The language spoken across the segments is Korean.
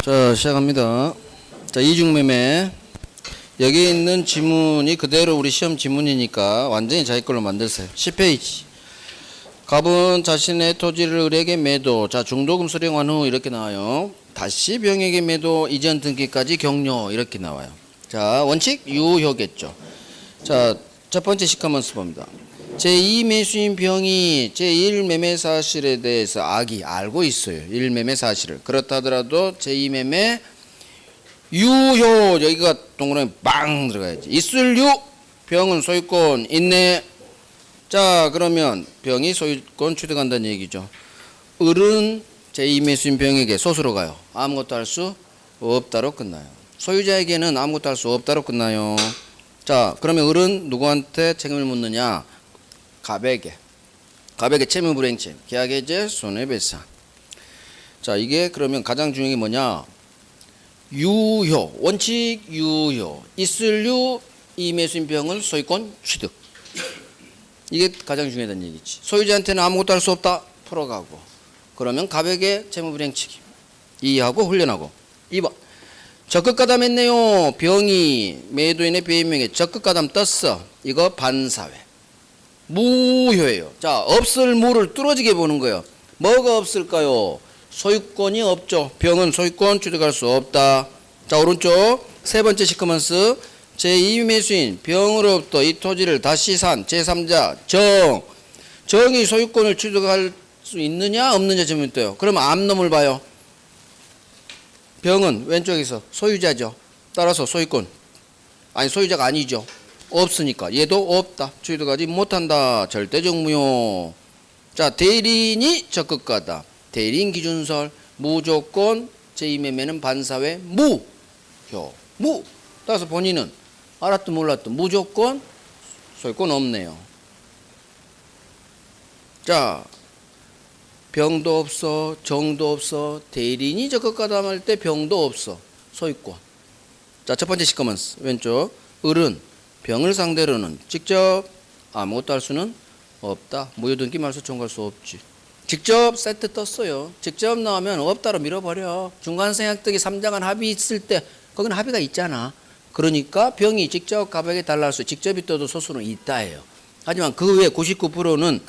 자, 시작합니다. 자, 이중매매. 여기 있는 지문이 그대로 우리 시험 지문이니까 완전히 자기 걸로 만드세요. 10페이지. 갑은 자신의 토지를 을에게 매도. 자, 중도금 수령한 후 이렇게 나와요. 다시 병에게 매도, 이전 등기까지 격려. 이렇게 나와요. 자, 원칙 유효겠죠. 자, 첫 번째 시커먼스 봅니다. 제2 매수인 병이 제1 매매 사실에 대해서 악이 알고 있어요. 1 매매 사실을. 그렇다 하더라도 제2 매매 유효, 여기가 동그라미 빵 들어가야지. 있을 유, 병은 소유권 있네. 자, 그러면 병이 소유권 취득한다는 얘기죠. 을은 제2 매수인 병에게 소수로 가요. 아무것도 할 수 없다로 끝나요. 소유자에게는 아무것도 할 수 없다로 끝나요. 자, 그러면 을은 누구한테 책임을 묻느냐? 갑에게 채무불이행책, 계약해제, 손해배상. 자, 이게 그러면 가장 중요한 게 뭐냐? 유효, 원칙 유효. 있을 유, 이 매수인 병은 소유권 취득. 이게 가장 중요하다는 얘기지. 소유자한테는 아무것도 할 수 없다, 풀어가고. 그러면 갑에게 채무불이행책 이해하고 훈련하고. 2번 적극가담했네요. 병이 매도인의 배임명에 적극가담 떴어. 이거 반사회. 무효예요. 자, 없을 무를 뚫어지게 보는 거예요. 뭐가 없을까요? 소유권이 없죠. 병은 소유권 취득할 수 없다. 자, 오른쪽 세 번째 시커먼스. 제2 매수인 병으로부터 이 토지를 다시 산 제3자 정이 소유권을 취득할 수 있느냐 없느냐 질문이 떠요. 그러면 앞놈을 봐요. 병은 왼쪽에서 소유자죠. 따라서 소유권 소유자가 아니죠. 없으니까 얘도 없다. 취득하지 못한다. 절대적 무효. 자, 대리인이 적극가다. 대리인 기준설 무조건 제2매매는 반사회 무효. 무. 따라서 본인은 알았든 몰랐든 무조건 소유권 없네요. 자, 병도 없어, 정도 없어, 대리인이 적극가담할 때 병도 없어, 소유권. 자, 첫 번째 시커먼스 왼쪽. 을은 병을 상대로는 직접 아무것도 할 수는 없다. 무효등기 말소 청구할 수 없지. 직접 세트 떴어요. 직접 나오면 없다로 밀어버려. 중간생약득이 3장한 합의 있을 때 거기는 합의가 있잖아. 그러니까 병이 직접 갑에게 달라할 수, 직접이 떠도 소수는 있다예요. 하지만 그 외에 99%는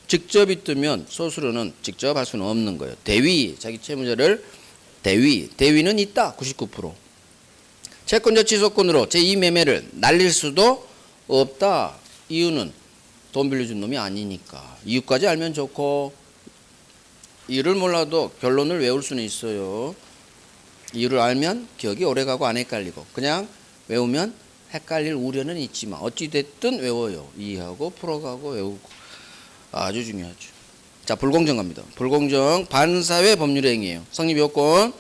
직접이 뜨면 소수로는 직접 할 수는 없는 거예요. 대위, 자기 채무자를 대위는 있다. 99%. 채권자 취소권으로 제2 매매를 날릴 수도 없다. 이유는 돈 빌려준 놈이 아니니까. 이유까지 알면 좋고, 이유를 몰라도 결론을 외울 수는 있어요. 이유를 알면 기억이 오래가고 안 헷갈리고, 그냥 외우면 헷갈릴 우려는 있지만 어찌됐든 외워요. 이해하고 풀어가고 외우고. 아주 중요하죠. 자, 불공정 갑니다. 불공정 반사회 법률행위예요. 성립요건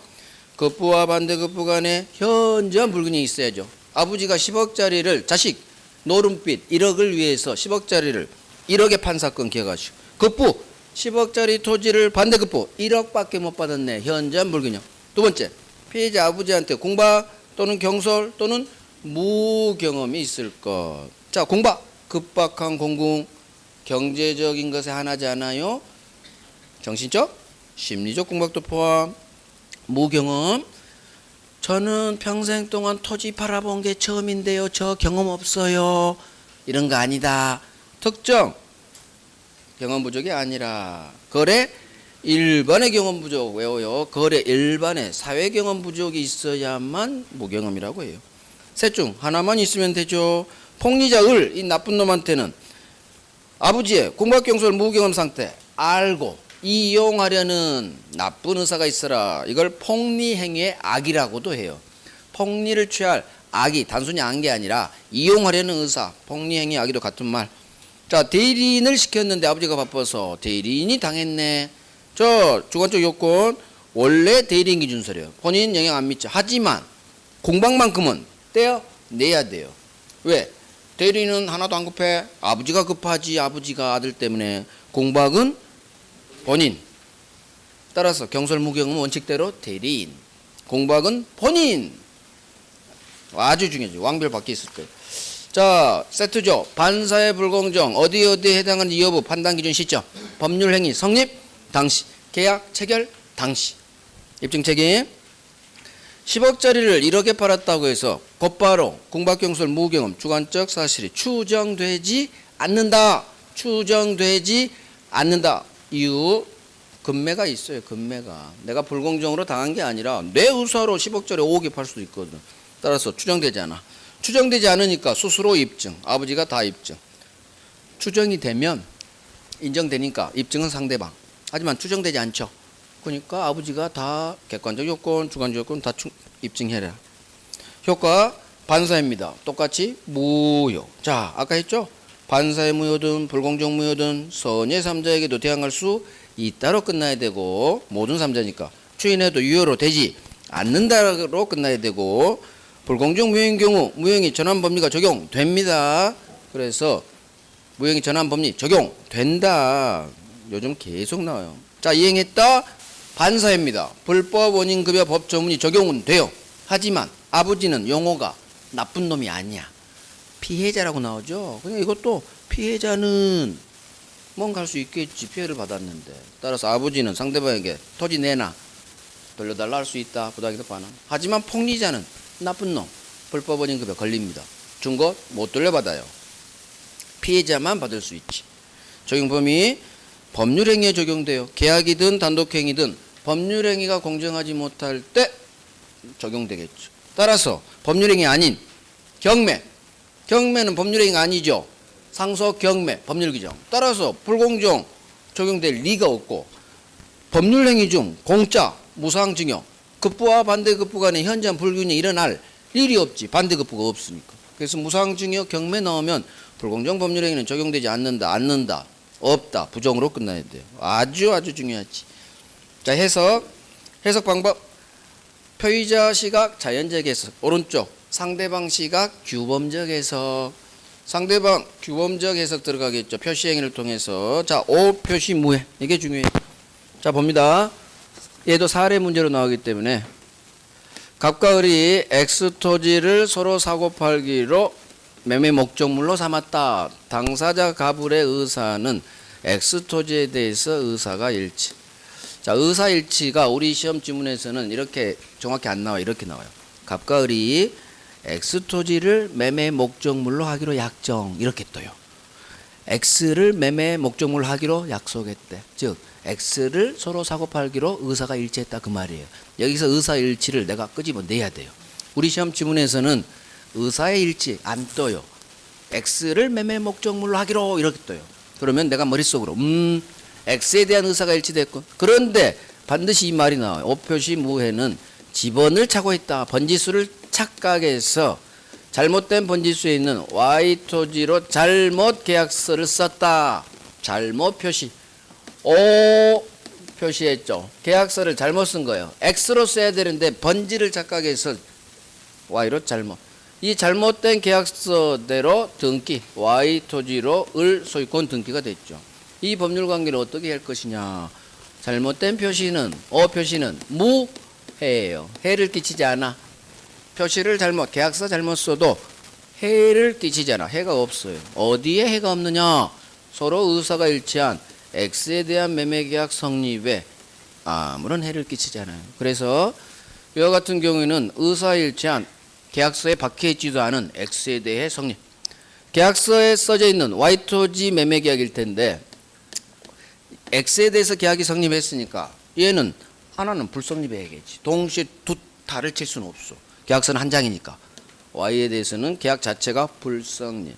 급부와 반대급부 간에 현저한 불균형이 있어야죠. 아버지가 10억짜리를 자식 노름빚 1억을 위해서 10억짜리를 1억의 판사권 기억하시고, 급부 10억짜리 토지를 반대급부 1억밖에 못 받았네. 현저한 불균형. 두 번째, 피해자 아버지한테 공박 또는 경솔 또는 무경험이 있을 것. 자, 공박, 급박한 공공, 경제적인 것에 한하지 않아요. 정신적, 심리적 공박도 포함. 무경험, 저는 평생 동안 토지 팔아본 게 처음인데요. 저 경험 없어요. 이런 거 아니다. 특정, 경험 부족이 아니라 거래, 일반의 경험 부족 외워요. 거래 일반의 사회 경험 부족이 있어야만 무경험이라고 해요. 셋 중 하나만 있으면 되죠. 폭리자 을, 이 나쁜 놈한테는 아버지의 공박 경솔 무경험 상태 알고 이용하려는 나쁜 의사가 있어라. 이걸 폭리행위의 악이라고도 해요. 폭리를 취할 악이 단순히 안 게 아니라 이용하려는 의사, 폭리행위 악이도 같은 말. 자, 대리인을 시켰는데 아버지가 바빠서 대리인이 당했네. 저 주관적 요건 원래 대리인 기준서래요. 본인 영향 안 미쳐. 하지만 공박만큼은 떼어내야 돼요. 왜? 대리인은 하나도 안 급해. 아버지가 급하지. 아버지가 아들 때문에. 공박은 본인. 따라서 경솔무경은 원칙대로 대리인. 공박은 본인. 아주 중요하죠. 왕별 밖에 있을 때. 자, 세트죠. 반사의 불공정. 어디에 해당하는지 여부 판단 기준 시점. 법률행위 성립 당시. 계약 체결 당시. 입증 책임. 10억짜리를 1억에 팔았다고 해서 곧바로 궁박경솔 무경험 주관적 사실이 추정되지 않는다. 추정되지 않는다. 이유 금매가 있어요. 금매가. 내가 불공정으로 당한 게 아니라 내 의사로 10억짜리 5억에 팔 수도 있거든. 따라서 추정되지 않아. 추정되지 않으니까 스스로 입증. 아버지가 다 입증. 추정이 되면 인정되니까 입증은 상대방. 하지만 추정되지 않죠. 그러니까 아버지가 다 객관적 요건, 주관적 요건 다 입증해라. 효과 반사입니다. 똑같이 무효. 자, 아까 했죠? 반사의 무효든 불공정 무효든 선의 3자에게도 대항할 수 있다로 끝나야 되고 모든 3자니까 추인해도 유효로 되지 않는다로 끝나야 되고 불공정 무효인 경우 무효행위 전환 법리가 적용됩니다. 그래서 무효행위 전환 법리 적용된다. 요즘 계속 나와요. 자, 이행했다. 반사입니다. 불법 원인급여 법조문이 적용은 돼요. 하지만 아버지는 용어가 나쁜 놈이 아니야. 피해자라고 나오죠. 그냥 이것도 피해자는 뭔가 할 수 있겠지. 피해를 받았는데. 따라서 아버지는 상대방에게 토지 내놔. 돌려달라 할 수 있다. 부당이득 반환. 하지만 폭리자는 나쁜 놈. 불법 원인급여 걸립니다. 준 것 못 돌려받아요. 피해자만 받을 수 있지. 적용범위 법률행위에 적용돼요. 계약이든 단독행위든 법률행위가 공정하지 못할 때 적용되겠죠. 따라서 법률행위 아닌 경매. 경매는 법률행위가 아니죠. 상속 경매 법률규정. 따라서 불공정 적용될 리가 없고 법률행위 중 공짜 무상증여 급부와 반대급부 간의 현저한 불균형이 일어날 일이 없지. 반대급부가 없으니까. 그래서 무상증여 경매 넣으면 불공정 법률행위는 적용되지 않는다. 없다. 부정으로 끝나야 돼요. 아주 중요하지. 자, 해석 방법. 표의자 시각 자연적 해석. 오른쪽 상대방 시각 규범적 해석. 상대방 규범적 해석 들어가겠죠. 표시행위를 통해서. 자, 오 표시 무해. 이게 중요해요. 자, 봅니다. 얘도 사례 문제로 나오기 때문에 갑과 을이 X 토지를 서로 사고 팔기로 매매 목적물로 삼았다. 당사자 갑을의 의사는 X 토지에 대해서 의사가 일치. 자, 의사 일치가 우리 시험 지문에서는 이렇게 정확히 안 나와요. 이렇게 나와요. 갑과 을이 X 토지를 매매 목적물로 하기로 약정. 이렇게 떠요. X를 매매 목적물로 하기로 약속했대. 즉 X를 서로 사고 팔기로 의사가 일치했다 그 말이에요. 여기서 의사 일치를 내가 끄집어내야 돼요. 우리 시험 지문에서는 의사의 일치 안 떠요. X를 매매 목적물로 하기로 이렇게 떠요. 그러면 내가 머릿속으로 X에 대한 의사가 일치됐고 그런데 반드시 이 말이 나와요. 오표시 무해는 지번을 차고 있다. 번지수를 착각해서 잘못된 번지수에 있는 Y 토지로 잘못 계약서를 썼다. 잘못 표시. O 표시했죠. 계약서를 잘못 쓴 거예요. X로 써야 되는데 번지를 착각해서 Y로 잘못. 이 잘못된 계약서대로 등기 Y 토지로 을 소유권 등기가 됐죠. 이 법률 관계를 어떻게 할 것이냐. 잘못된 표시는 O 표시는 무해예요. 해를 끼치지 않아. 표시를 잘못 계약서 잘못 써도 해를 끼치지 않아. 해가 없어요. 어디에 해가 없느냐. 서로 의사가 일치한 X에 대한 매매계약 성립에 아무런 해를 끼치지 않아요. 그래서 이와 같은 경우에는 의사일치한 계약서에 박혀있지도 않은 X에 대해 성립. 계약서에 써져 있는 Y토지 매매계약일 텐데 X에 대해서 계약이 성립했으니까 얘는 하나는 불성립해야겠지. 동시에 두 달을 칠 수는 없어. 계약서는 한 장이니까. Y에 대해서는 계약 자체가 불성립.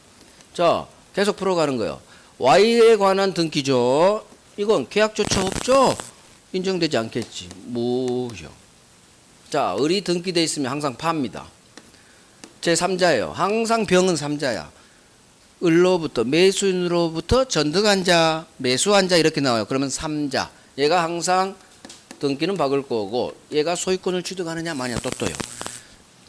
자, 계속 풀어가는 거예요. Y에 관한 등기죠. 이건 계약조차 없죠. 인정되지 않겠지. 무효. 자, 을이 등기되어 있으면 항상 파입니다. 제3자예요. 항상 병은 3자야. 을로부터 매수인으로부터 전득한 자, 매수한 자 이렇게 나와요. 그러면 3자. 얘가 항상 등기는 박을 거고 얘가 소유권을 취득하느냐 마느냐 또 떠요.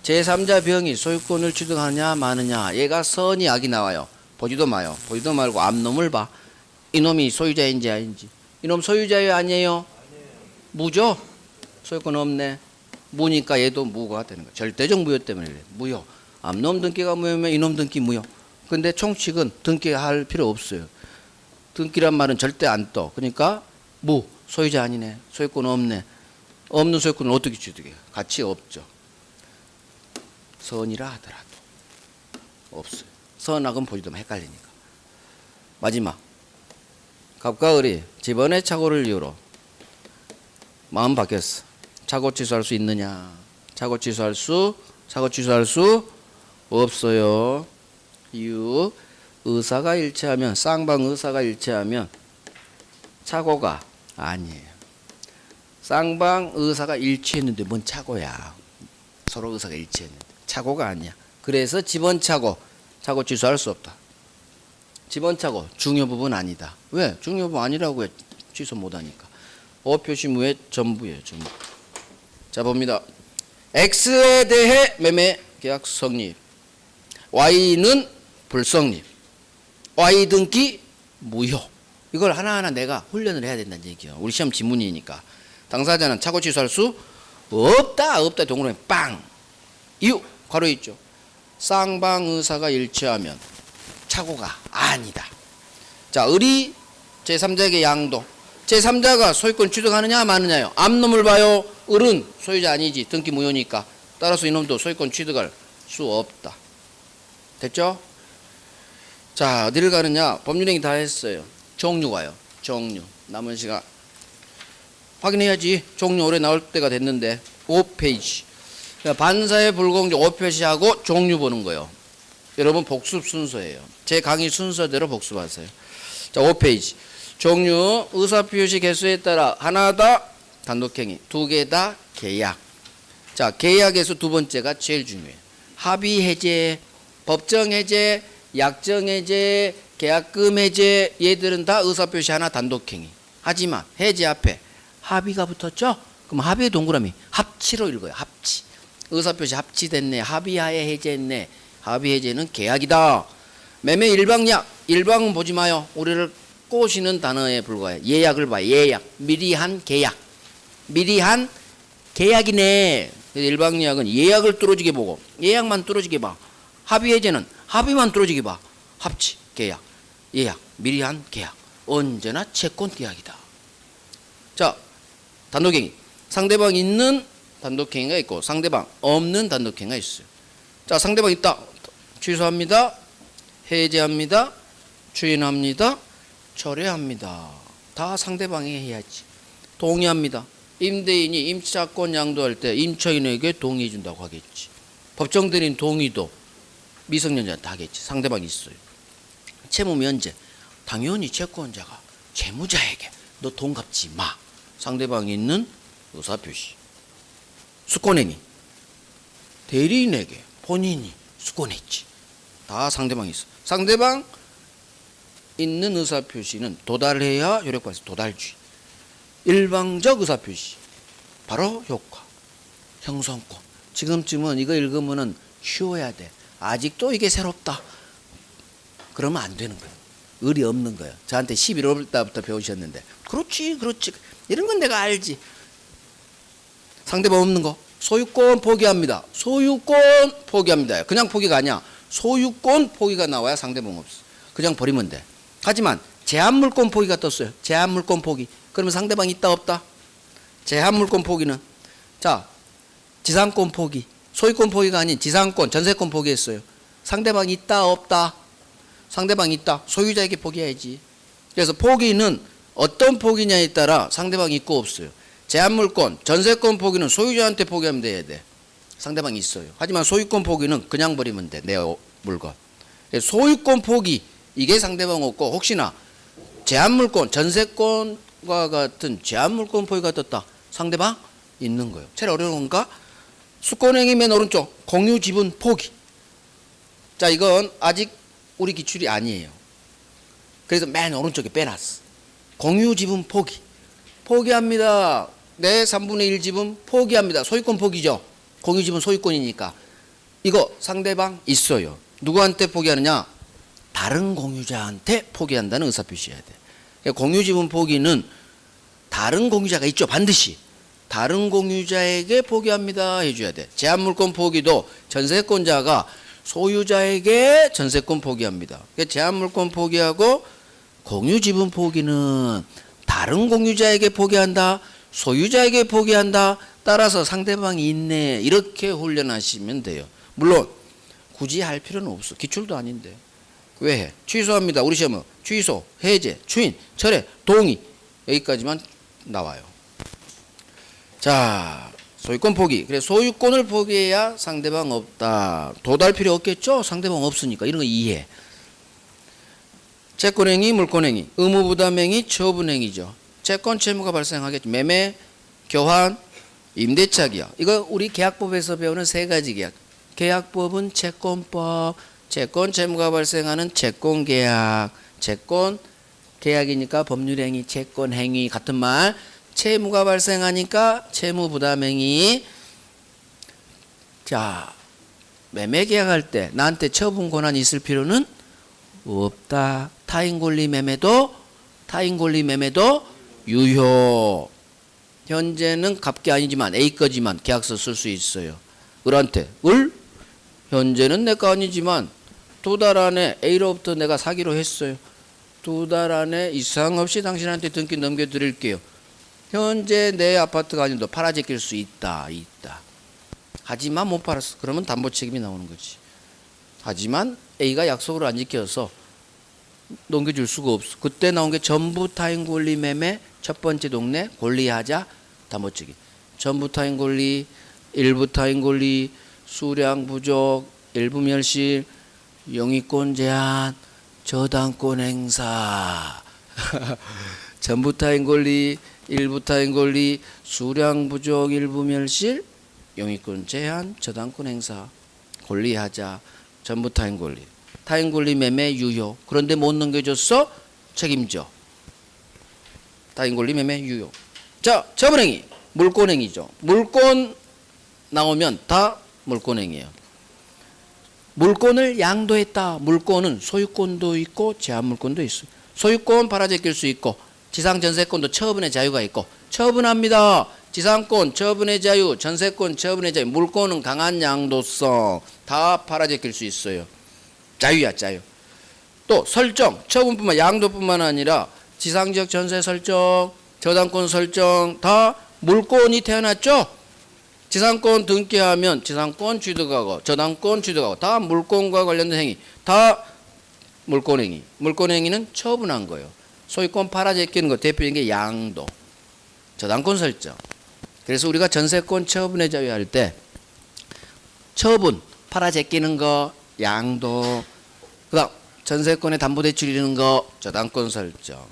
제3자 병이 소유권을 취득하느냐 마느냐 얘가 선이 악이 나와요. 보지도 마요. 보지도 말고 앞놈을 봐. 이놈이 소유자인지 아닌지. 이놈 소유자예요 아니에요? 무죠? 소유권 없네. 무니까 얘도 무가 되는 거야. 절대적 무효 때문에 그래. 무효. 앞놈 등기가 무효면 이놈 등기 무효. 근데 총칙은 등기할 필요 없어요. 등기란 말은 절대 안 떠. 그러니까 무. 소유자 아니네. 소유권 없네. 없는 소유권을 어떻게 취득해요? 가치 없죠. 선이라 하더라도 없어요. 선악은 보지도 헷갈리니까. 마지막 갑과 을이 집안의 착오를 이유로 마음 바뀌었어. 착오 취소할 수 있느냐? 착오 취소할 수 없어요. 이유 의사가 일치하면 쌍방 의사가 일치하면 착오가 아니에요. 쌍방 의사가 일치했는데 뭔 착오야? 서로 의사가 일치했는데 착오가 아니야. 그래서 집원 착오 취소할 수 없다. 집원 착오 중요 부분 아니다. 왜? 중요 부분 아니라고 해. 취소 못하니까. 오 표시무의 전부예요. 전부. 자 봅니다. X에 대해 매매 계약 성립. Y는 불성립. Y 등기 무효. 이걸 하나하나 내가 훈련을 해야 된다는 얘기예요. 우리 시험 지문이니까. 당사자는 착오 취소할 수 없다. 동그라미 빵. 이유 괄호 있죠. 쌍방 의사가 일치하면 착오가 아니다. 자, 을이 제3자에게 양도. 제3자가 소유권 취득하느냐 마느냐요. 앞놈을 봐요. 을은 소유자 아니지. 등기 무효니까. 따라서 이놈도 소유권 취득할 수 없다. 됐죠? 자, 어디를 가느냐. 법률행위 다 했어요. 종류가요. 종류. 남은 시간 확인해야지. 종류 올해 나올 때가 됐는데 5페이지. 반사의 불공정 5표시하고 종류 보는 거예요. 여러분 복습 순서예요. 제 강의 순서대로 복습하세요. 자, 5페이지. 종류 의사표시 개수에 따라 하나다 단독행위, 두 개다 계약. 자, 계약에서 두 번째가 제일 중요해요. 합의 해제, 법정 해제, 약정 해제, 계약금 해제, 얘들은 다 의사표시 하나 단독행위. 하지만 해제 앞에 합의가 붙었죠? 그럼 합의의 동그라미 합치로 읽어요. 합치. 의사표시 합치됐네. 합의하에 해제했네. 합의 해제는 계약이다. 매매 일방약. 일방은 보지 마요. 우리를 꼬시는 단어에 불과해. 예약을 봐. 예약. 미리 한 계약. 미리 한 계약이네. 일방약은 예약을 뚫어지게 보고 예약만 뚫어지게 봐. 합의 해제는 합의만 뚫어지게 봐. 합치. 계약. 예약. 미리 한 계약. 언제나 채권 계약이다. 자, 단독행위. 상대방 있는 단독행위가 있고 상대방 없는 단독행위가 있어요. 자, 상대방 있다. 취소합니다. 해제합니다. 추인합니다. 철회합니다. 다 상대방이 해야지. 동의합니다. 임대인이 임차권 양도할 때 임차인에게 동의해 준다고 하겠지. 법정 대리인 동의도 미성년자한테 하겠지. 상대방이 있어요. 채무 면제. 당연히 채권자가 채무자에게 너 돈 갚지 마. 상대방이 있는 의사표시. 수권행위. 대리인에게 본인이 수권했지. 다 상대방이 있어. 상대방 있는 의사표시는 도달해야 효력발생. 도달주의. 일방적 의사표시. 바로 효과. 형성권. 지금쯤은 이거 읽으면은 쉬워야 돼. 아직도 이게 새롭다. 그러면 안 되는 거예요. 의리 없는 거예요. 저한테 11월 달부터 배우셨는데 그렇지. 이런 건 내가 알지. 상대방 없는 거. 소유권 포기합니다. 소유권 포기합니다. 그냥 포기가 아니야. 소유권 포기가 나와야 상대방 없어. 그냥 버리면 돼. 하지만 제한물권 포기가 떴어요. 제한물권 포기. 그러면 상대방 있다 없다? 제한물권 포기는 자, 지상권 포기. 소유권 포기가 아닌 지상권, 전세권 포기했어요. 상대방 있다 없다? 상대방 있다. 소유자에게 포기해야지. 그래서 포기는 어떤 포기냐에 따라 상대방이 있고 없어요. 제한물권, 전세권 포기는 소유자한테 포기하면 돼야 돼. 상대방이 있어요. 하지만 소유권 포기는 그냥 버리면 돼. 내 물건. 소유권 포기 이게 상대방 없고 혹시나 제한물권, 전세권과 같은 제한물권 포기가 떴다. 상대방 있는 거예요. 제일 어려운 건가? 수권행위 맨 오른쪽 공유지분 포기. 자, 이건 아직 우리 기출이 아니에요. 그래서 맨 오른쪽에 빼놨어. 공유지분 포기. 포기합니다. 내 3분의 1 지분 포기합니다. 소유권 포기죠. 공유지분 소유권이니까. 이거 상대방 있어요. 누구한테 포기하느냐? 다른 공유자한테 포기한다는 의사표시해야 돼. 공유지분 포기는 다른 공유자가 있죠. 반드시. 다른 공유자에게 포기합니다 해줘야 돼. 제한물권 포기도 전세권자가 소유자에게 전세권 포기합니다. 제한물권 포기하고 공유지분 포기는 다른 공유자에게 포기한다. 소유자에게 포기한다. 따라서 상대방이 있네. 이렇게 훈련하시면 돼요. 물론 굳이 할 필요는 없어. 기출도 아닌데. 왜 해? 취소합니다. 우리 시험은 취소, 해제, 추인, 철회, 동의 여기까지만 나와요. 자, 소유권 포기. 그래 소유권을 포기해야 상대방 없다. 도달 필요 없겠죠? 상대방 없으니까 이런 거 이해. 채권행위, 물권행위, 의무부담행위, 처분행위죠. 채권 채무가 발생하겠죠. 매매, 교환, 임대차 계약. 이거 우리 계약법에서 배우는 세 가지 계약. 계약법은 채권법, 채권 채무가 발생하는 채권계약, 채권 계약이니까 법률행위, 채권행위 같은 말. 채무가 발생하니까 채무부담행위. 자, 매매 계약할 때 나한테 처분 권한이 있을 필요는 없다. 타인권리 매매도 유효. 현재는 갑계 아니지만 A 거지만 계약서 쓸 수 있어요. 을한테 을? 현재는 내 거 아니지만 2달 안에 A로부터 내가 사기로 했어요. 2달 안에 이상 없이 당신한테 등기 넘겨드릴게요. 현재 내 아파트가 아닌데 팔아제낄 수 있다. 하지만 못 팔았어. 그러면 담보 책임이 나오는 거지. 하지만 A가 약속을 안 지켜서 넘겨줄 수가 없어. 그때 나온 게 전부 타인 권리 매매, 첫 번째 동네 권리하자 담보 책임. 전부 타인 권리, 일부 타인 권리, 수량 부족, 일부 멸실, 영위권 제한, 저당권 행사. 전부 타인 권리, 일부 타인 권리, 수량 부족, 일부 멸실, 영위권 제한, 저당권 행사, 권리하자, 전부 타인 권리. 타인 권리 매매 유효. 그런데 못 넘겨줬어? 책임져. 타인 권리 매매 유효. 자, 처분행위. 물권행위죠. 물권 나오면 다 물권행위예요. 물권을 양도했다. 물권은 소유권도 있고 제한물권도 있어요. 소유권 팔아제낄 수 있고 지상전세권도 처분의 자유가 있고 처분합니다. 지상권 처분의 자유, 전세권 처분의 자유, 물권은 강한 양도성 다 팔아제낄 수 있어요. 자유야 자유. 또 설정, 처분뿐만 양도뿐만 아니라 지상지역 전세 설정, 저당권 설정 다 물권이 태어났죠. 지상권 등기하면 지상권 취득하고 저당권 취득하고 다 물권과 관련된 행위, 다 물권행위. 물권행위는 처분한 거예요. 소유권 팔아제끼는 거 대표적인 게 양도, 저당권 설정. 그래서 우리가 전세권 처분의 자유 할 때 처분, 팔아제끼는 거, 양도, 그다음 전세권에 담보대출 이르는 거, 저당권 설정.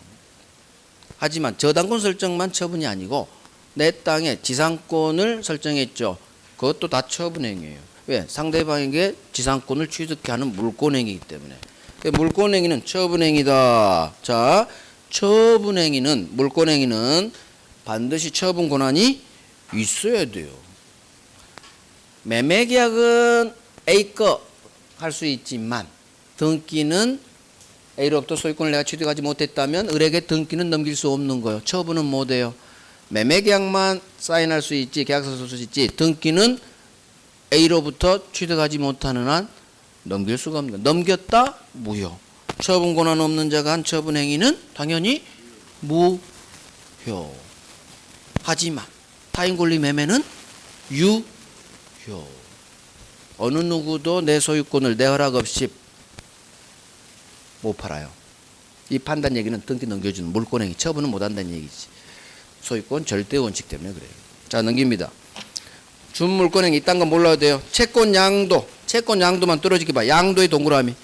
하지만 저당권 설정만 처분이 아니고 내 땅에 지상권을 설정했죠. 그것도 다 처분행위예요. 왜? 상대방에게 지상권을 취득해 하는 물권행위이기 때문에. 물권행위는 처분행위다. 자, 처분행위는 물권행위는 반드시 처분 권한이 있어야 돼요. 매매계약은 A 거 할 수 있지만 등기는 A로부터 소유권을 내가 취득하지 못했다면 을에게 등기는 넘길 수 없는 거예요. 처분은 못해요. 매매계약만 사인할 수 있지, 계약서 쓸 수 있지, 등기는 A로부터 취득하지 못하는 한 넘길 수가 없는 거예요. 넘겼다? 무효. 처분 권한 없는 자가 한 처분 행위는 당연히 무효. 하지만 타인 권리 매매는 유효. 어느 누구도 내 소유권을 내 허락 없이 못 팔아요. 이 판단 얘기는 등기 넘겨주는 물권행위, 처분은 못한다는 얘기지. 소유권 절대 원칙 때문에 그래요. 자, 넘깁니다. 준물권행위 이딴 건 몰라도 돼요. 채권 양도, 채권 양도만 떨어지게 봐. 양도의 동그라미.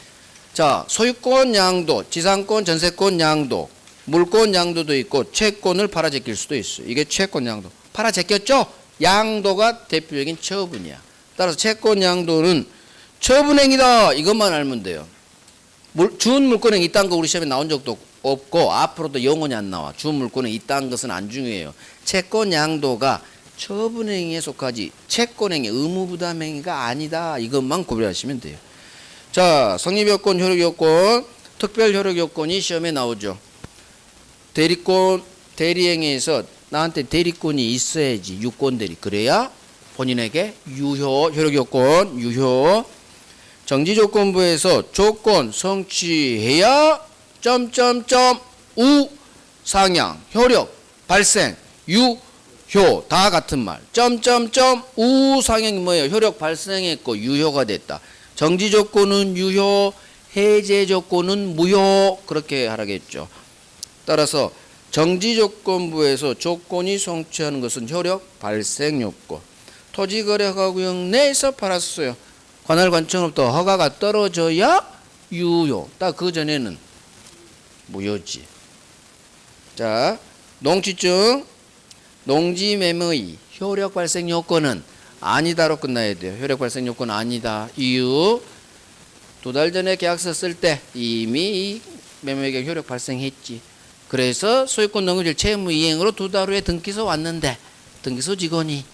자, 소유권 양도, 지상권, 전세권 양도, 물권 양도도 있고 채권을 팔아제낄 수도 있어요. 이게 채권 양도. 팔아제꼈죠? 양도가 대표적인 처분이야. 따라서 채권 양도는 처분행위다. 이것만 알면 돼요. 준물권행위 이딴 거 우리 시험에 나온 적도 없고 앞으로도 영원히 안 나와. 준물권행위 이딴 것은 안 중요해요. 채권 양도가 처분행위에 속하지 채권행위, 의무부담행위가 아니다. 이것만 구별하시면 돼요. 자, 성립요건, 효력요건, 특별효력요건이 시험에 나오죠. 대리권, 대리행위에서 나한테 대리권이 있어야지. 유권대리. 그래야 본인에게 유효, 효력요건, 유효. 정지조건부에서 조건 성취해야 점점점 우 상향 효력 발생 유효 효, 다 같은 말. 점점점 우상형이 뭐예요? 효력 발생했고 유효가 됐다. 정지 조건은 유효, 해제 조건은 무효. 그렇게 하라겠죠. 따라서 정지 조건부에서 조건이 성취하는 것은 효력 발생 요건. 토지거래허가구역 내에서 팔았어요. 관할 관청으로부터 허가가 떨어져야 유효. 딱 그 전에는 무효지. 자, 농지증, 농지매매의 효력 발생 요건은 아니다로 끝나야 돼요. 효력 발생 요건 아니다. 이유, 2달 전에 계약서 쓸 때 이미 매매계약 효력 발생했지. 그래서 소유권 넘겨줄 채무 이행으로 2달 후에 등기소 왔는데 등기소 직원이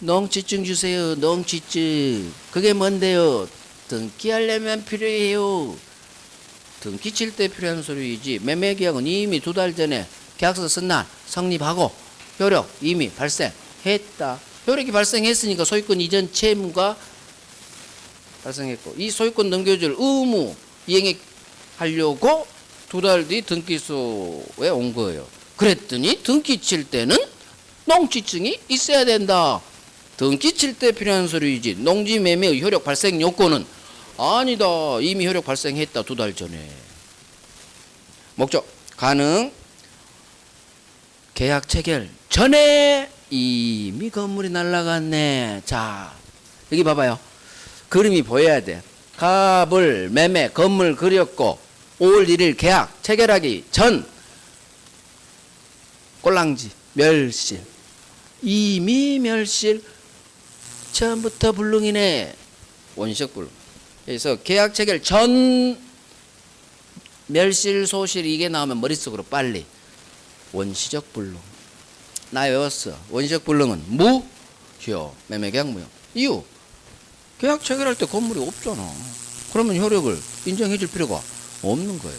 농지증 주세요. 농지증. 그게 뭔데요? 등기하려면 필요해요. 등기 칠 때 필요한 서류이지. 매매계약은 이미 2달 전에 계약서 쓴 날 성립하고 효력 이미 발생했다. 효력이 발생했으니까 소유권 이전 채무가 발생했고 이 소유권 넘겨줄 의무 이행하려고 2달 뒤 등기소에 온 거예요. 그랬더니 등기 칠 때는 농지증이 있어야 된다. 등기 칠 때 필요한 서류이지. 농지매매의 효력 발생 요건은 아니다. 이미 효력 발생했다. 2달 전에. 목적 가능. 계약 체결 전에 이미 건물이 날라갔네. 자, 여기 봐봐요. 그림이 보여야 돼. 갑을 매매 건물 그렸고 5월 1일 계약 체결하기 전 꼴랑지 멸실. 이미 멸실. 처음부터 불능이네. 원시적 불능. 그래서 계약 체결 전 멸실 소실 이게 나오면 머릿속으로 빨리 원시적 불능. 나 외웠어. 원시적 불능은 무효. 매매계약 무효. 이유, 계약 체결할 때 건물이 없잖아. 그러면 효력을 인정해 줄 필요가 없는 거예요.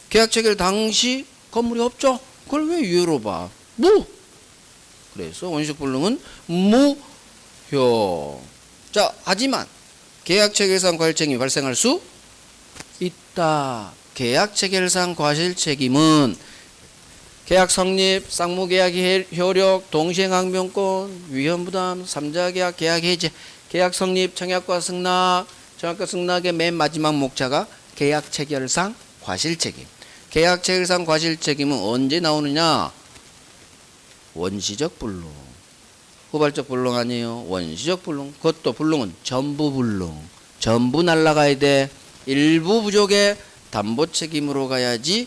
계약 체결 당시 건물이 없죠. 그걸 왜 유효로 봐? 그래서 원시적 불능은 무효. 자, 하지만 계약 체결상 과실 책임이 발생할 수 있다. 계약 체결상 과실 책임은 계약 성립, 쌍무계약 효력, 동시행항변권, 위헌부담, 3자 계약, 계약 해제, 계약 성립, 청약과 승낙, 청약과 승낙의 맨 마지막 목차가 계약 체결상 과실 책임. 계약 체결상 과실 책임은 언제 나오느냐? 원시적 불능. 후발적 불능 아니에요. 원시적 불능. 그것도 불능은 전부 불능. 전부 날라가야 돼. 일부 부족의 담보 책임으로 가야지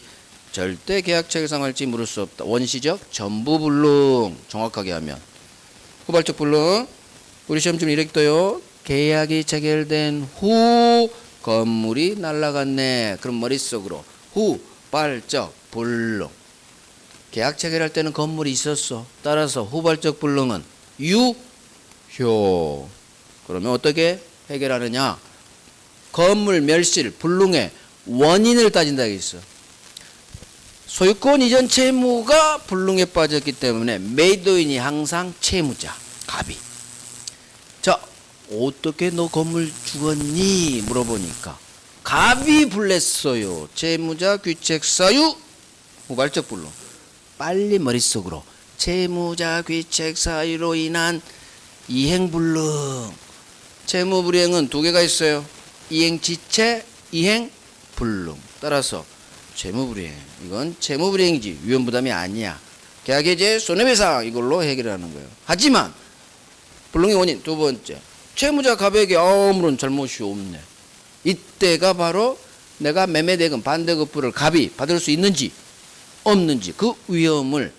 절대 계약 체결상 할지 물을 수 없다. 원시적 전부 불능. 정확하게 하면. 후발적 불능. 우리 시험좀 이렇게 떠요. 계약이 체결된 후 건물이 날라갔네. 그럼 머릿속으로 후발적 불능. 계약 체결할 때는 건물이 있었어. 따라서 후발적 불능은 유효. 그러면 어떻게 해결하느냐? 건물 멸실 불능의 원인을 따진다 있어. 소유권 이전 채무가 불능에 빠졌기 때문에 매도인이 항상 채무자, 갑이. 자, 어떻게 너 건물 주었니? 물어보니까 갑이 불냈어요. 채무자 귀책 사유 후발적 불능. 빨리 머릿속으로 채무자 귀책 사유로 인한 이행 불능. 채무 불이행은 2개가 있어요. 이행 지체, 이행 불능. 따라서 채무 불이행. 이건 채무 불이행이지 위헌 부담이 아니야. 계약 해제, 손해배상 이걸로 해결하는 거예요. 하지만 불능의 원인 두 번째. 채무자 갑에게 아무런 잘못이 없네. 이때가 바로 내가 매매대금 반대급부를 갑이 받을 수 있는지 없는지 그 위험을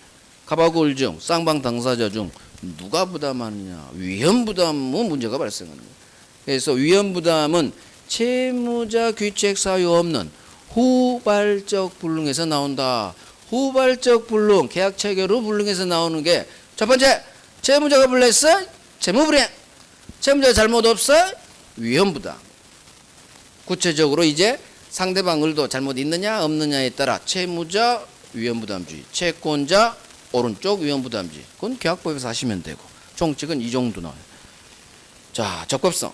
갑하고 을 중 쌍방 당사자 중 누가 부담하느냐. 위험 부담은 문제가 발생하는 거예요. 그래서 위험 부담은 채무자 귀책 사유 없는 후발적 불능에서 나온다. 후발적 불능, 계약 체결 후 불능에서 나오는 게 첫 번째, 채무자가 불냈어? 채무 불이행. 채무자 잘못 없어? 위험 부담. 구체적으로 이제 상대방 을도 잘못 있느냐 없느냐에 따라 채무자 위험 부담주의, 채권자 오른쪽 위험 부담주의. 그건 계약법에서 하시면 되고 총칙은 이 정도 나와요. 자, 적법성.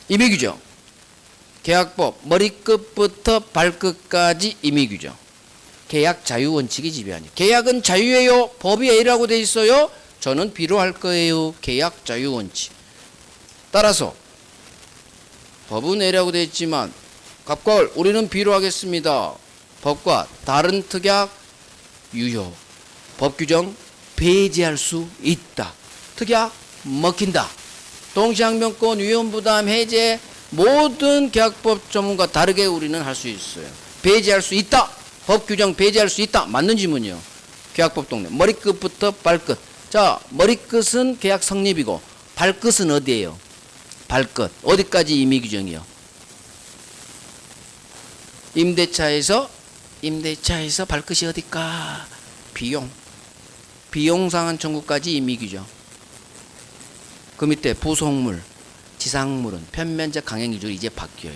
임의 규정. 계약법 머리끝부터 발끝까지 임의 규정. 계약 자유 원칙이 지배하니. 계약은 자유예요? 법이 A라고 돼 있어요? 저는 B로 할 거예요. 계약 자유 원칙. 따라서 법은 A라고 돼 있지만 갑걸 우리는 B로 하겠습니다. 법과 다른 특약 유효. 법 규정 배제할 수 있다. 특약 먹힌다. 동시항변권 위험부담 해제 모든 계약법 전문과 다르게 우리는 할 수 있어요. 배제할 수 있다. 법 규정 배제할 수 있다. 맞는 지문이요. 계약법 동네 머리끝부터 발끝. 자, 머리끝은 계약 성립이고 발끝은 어디예요? 발끝. 어디까지 임의 규정이요? 임대차에서 발끝이 어디까? 비용 상한 청구까지 임의 규정. 그 밑에 부속물, 지상물은 편면적 강행 기준이 이제 바뀌어요.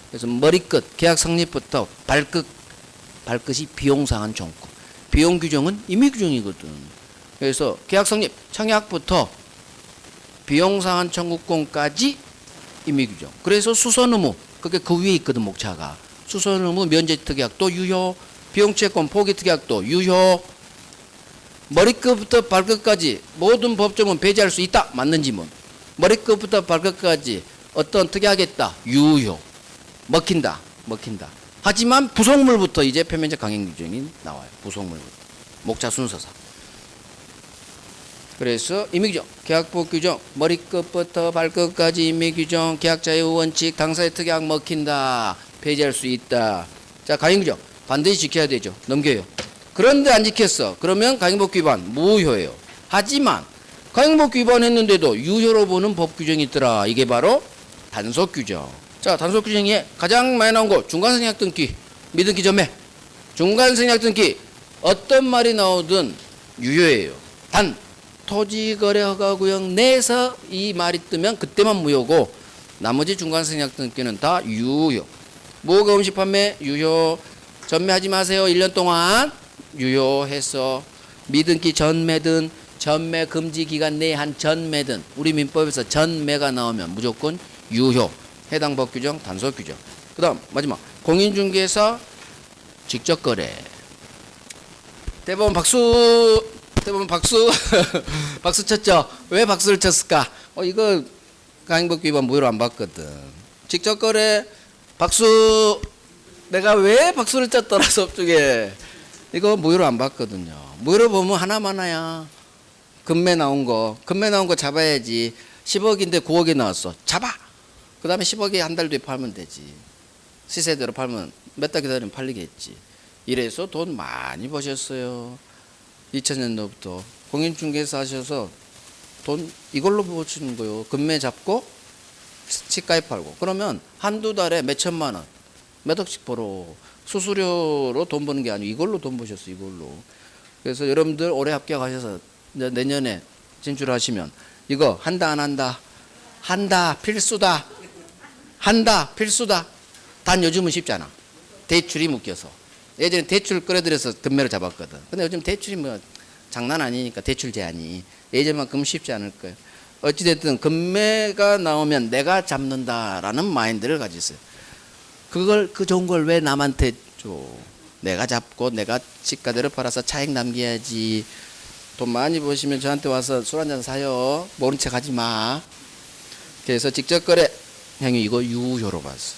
그래서 머리끝 계약 성립부터 발끝이 비용 상한 청구. 비용 규정은 임의 규정이거든. 그래서 계약 성립 청약부터 비용 상한 청구권까지 임의 규정. 그래서 수선 의무 그게 그 위에 있거든. 목차가 수선 의무 면제 특약도 유효, 비용 채권 포기 특약도 유효. 머리끝부터 발끝까지 모든 법정은 배제할 수 있다. 맞는 지문. 머리끝부터 발끝까지 어떤 특약했다. 유효. 먹힌다. 하지만 부속물부터 이제 표면적 강행 규정이 나와요. 부속물부터. 목차 순서상. 그래서 임의 규정, 계약법 규정, 머리끝부터 발끝까지 임의 규정, 계약 자유 원칙, 당사의 특약 먹힌다. 배제할 수 있다. 자, 강행 규정 반드시 지켜야 되죠. 넘겨요. 그런데 안 지켰어. 그러면 강행법 위반 무효예요. 하지만 강행법 위반했는데도 유효로 보는 법 규정이 있더라. 이게 바로 단속 규정. 자, 단속 규정에 가장 많이 나온 거 중간선약 등기, 미등기 전매. 중간선약 등기 어떤 말이 나오든 유효예요. 단 토지거래허가구역 내에서 이 말이 뜨면 그때만 무효고 나머지 중간선약 등기는 다 유효. 무허가 음식 판매 유효. 전매하지 마세요. 1년 동안 유효해서 미등기 전매든 전매 금지 기간 내에 한 전매든 우리 민법에서 전매가 나오면 무조건 유효. 해당 법 규정 단속 규정. 그 다음 마지막 공인중개사 직접 거래. 대법원 박수 박수 쳤죠. 왜 박수를 쳤을까? 이거 강행법 위반 무효로 안 봤거든. 직접 거래 박수. 내가 왜 박수를 쳤더라 법중에. 이거 무효로 안 봤거든요. 무효로 보면 하나만하야. 금매 나온 거 잡아야지. 10억인데 9억이 나왔어. 잡아. 그 다음에 10억에 한 달 뒤에 팔면 되지. 시세대로 팔면 몇 달 기다리면 팔리겠지. 이래서 돈 많이 버셨어요. 2000년도부터 공인중개사 하셔서 돈 이걸로 버시는 거요. 금매 잡고 시가에 팔고. 그러면 한두 달에 몇 천만 원, 몇 억씩 벌어. 수수료로 돈 버는 게 아니고 이걸로 돈 버셨어. 이걸로. 그래서 여러분들 올해 합격하셔서 내년에 진출하시면 이거 한다 안 한다? 한다. 필수다. 단 요즘은 쉽잖아. 대출이 묶여서. 예전에 대출 끌어들여서 금매를 잡았거든. 근데 요즘 대출이 뭐 장난 아니니까 대출 제한이 예전만큼 쉽지 않을 거예요. 어찌됐든 금매가 나오면 내가 잡는다라는 마인드를 가지세요. 그 좋은 걸 왜 남한테 줘? 내가 잡고 내가 시가대로 팔아서 차익 남겨야지. 돈 많이 버시면 저한테 와서 술 한잔 사요. 모른 척 하지 마. 그래서 직접 거래 행위 이거 유효로 봤어.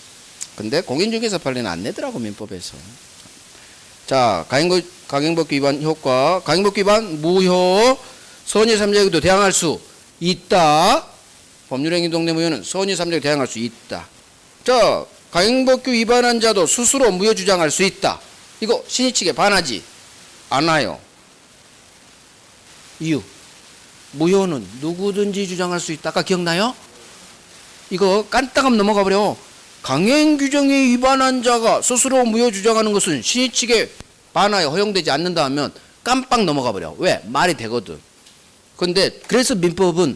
근데 공인중개사 판례는 안 내더라고 민법에서. 자, 강행법 위반 효과. 강행법 위반 무효. 선의 3자에게도 대항할 수 있다. 법률행위 동네 무효는 선의 3자에게 대항할 수 있다. 자, 강행법규 위반한 자도 스스로 무효 주장할 수 있다. 이거 신의 측에 반하지 않아요. 이유. 무효는 누구든지 주장할 수 있다. 아까 기억나요? 이거 깐딱하면 넘어가 버려. 강행 규정에 위반한 자가 스스로 무효 주장하는 것은 신의 측에 반하여 허용되지 않는다 하면 깜빡 넘어가 버려. 왜? 말이 되거든. 근데 그래서 민법은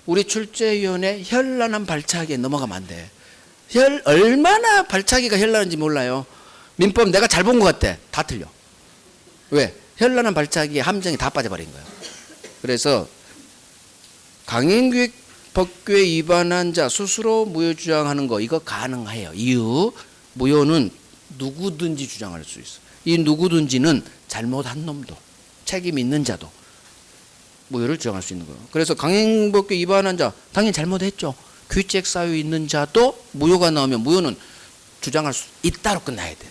우리 출제위원회 현란한 발차기에 넘어가면 안 돼. 얼마나 발차기가 현란한지 몰라요. 민법 내가 잘 본 것 같아. 다 틀려. 왜? 현란한 발차기에 함정이 다 빠져버린 거야. 그래서 강행법규에 위반한 자 스스로 무효 주장하는 거 이거 가능해요. 이유 무효는 누구든지 주장할 수 있어. 이 누구든지는 잘못한 놈도 책임 있는 자도 무효를 주장할 수 있는 거예요. 그래서 강행법규 위반한 자 당연히 잘못했죠. 귀책 사유 있는 자도 무효가 나오면 무효는 주장할 수 있다로 끝나야 돼.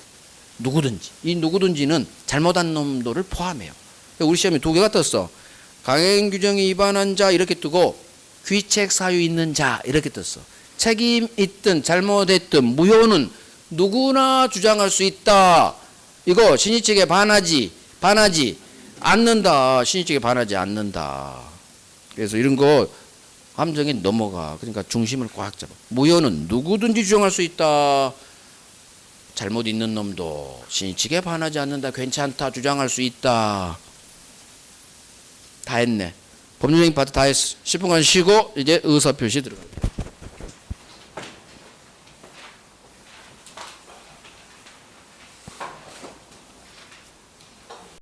누구든지. 이 누구든지는 잘못한 놈도를 포함해요. 우리 시험에 두 개가 떴어. 강행규정에 위반한 자 이렇게 뜨고 귀책 사유 있는 자 이렇게 떴어. 책임 있든 잘못했든 무효는 누구나 주장할 수 있다. 이거 신의 측에 반하지 않는다. 신의 측에 반하지 않는다. 그래서 이런 거 함정에 넘어가. 그러니까 중심을 꽉 잡아. 무효는 누구든지 주장할 수 있다. 잘못 있는 놈도 신의 측에 반하지 않는다. 괜찮다. 주장할 수 있다. 다 했네. 법률적인 파트 다 했어. 10분간 쉬고 이제 의사표시 들어갑니다.